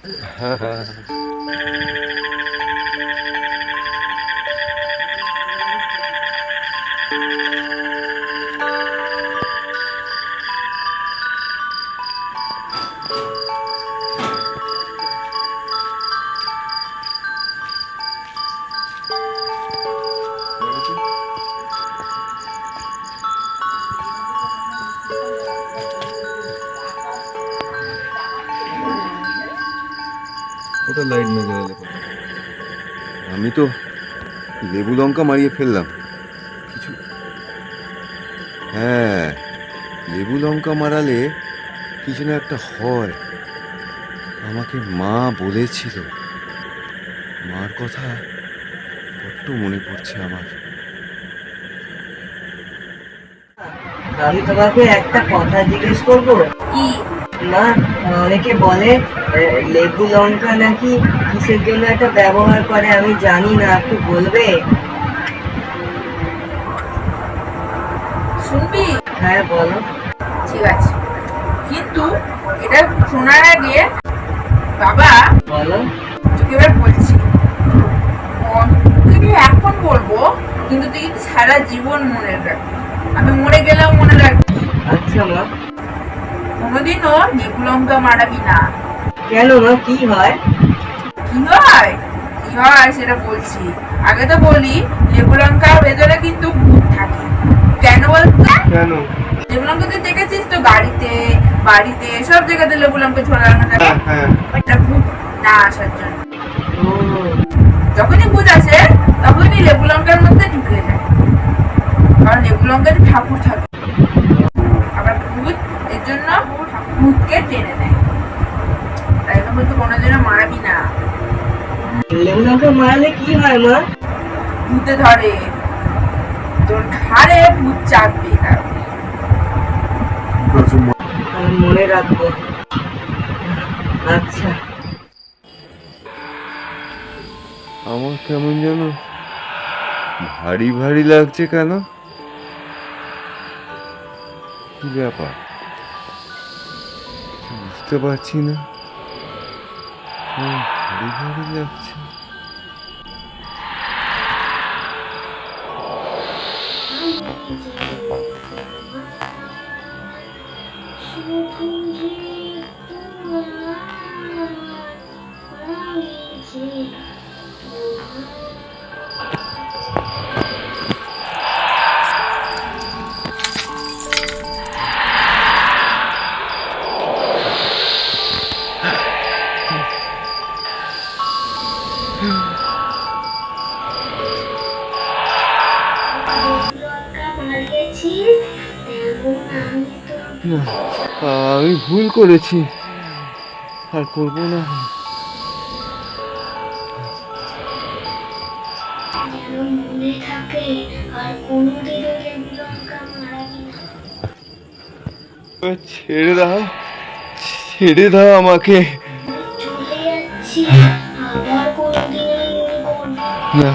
ওটা লাইট না জ্বালালে আমি তো লেবু লঙ্কা মারিয়ে ফেললাম কিছু। হ্যাঁ, লেবু লঙ্কা মারালে কিছু না একটা হয়, আমাকে মা বলেছিল। মার কথা বড্ড মনে পড়ছে আমার। আমি তোমাকে একটা কথা জিজ্ঞেস করবো কি? না, অনেকে বলে লেবু লঙ্কা নাকি কিসের জন্য একটা ব্যবহার করে, আমি জানি না, একটু বলবে? শুনবি? হ্যাঁ বলো। ঠিক আছে, কিন্তু এটা শোনার আগে বাবা বলো। তোকে এবার বলছি, তুই এখন বলবো, কিন্তু তুই কিন্তু সারা জীবন মনে রাখবি, আমি মরে গেলেও মনে রাখবি। আচ্ছা মা। কোনোদিনও লেবু লঙ্কা মারাবি না। কেন মা, কি হয়? কি হয় কি হয় সেটা বলছি। আগে তো বলি, লেবু লঙ্কার ভেতরে কিন্তু ভূত থাকে। কেন বলতো? কেন? লেবু লঙ্কা তুই দেখেছিস তো, গাড়িতে বাড়িতে সব জায়গাতে লেবু লঙ্কা ঝোলানো থাকে। এটা ভূত না আসার জন্য। যখনই ভূত আসে তখনই লেবু লঙ্কার মধ্যে ঢুকে যায়, কারণ লেবু লঙ্কাতে ঠাকুর থাকে। আবার ভূত এর জন্য ভূতকে টেনে নেয়। তাই জন্য বলতো কোনোদিনও মারাবি না। লেবু লঙ্কা মারলে কি হয় মা? ভূতে ধরে, তোর ঘাড়ে ভূত চাপবে। আমি মনে রাখবো। আচ্ছা। আমার কেমন যেন ভারী ভারী লাগছে, কেন? কি ব্যাপার বুঝতে পারছি না, ভারী ভারী লাগছে। আমি ভুল করেছি, আর করবো না। ছেড়ে দাও, ছেড়ে দাও আমাকে। না,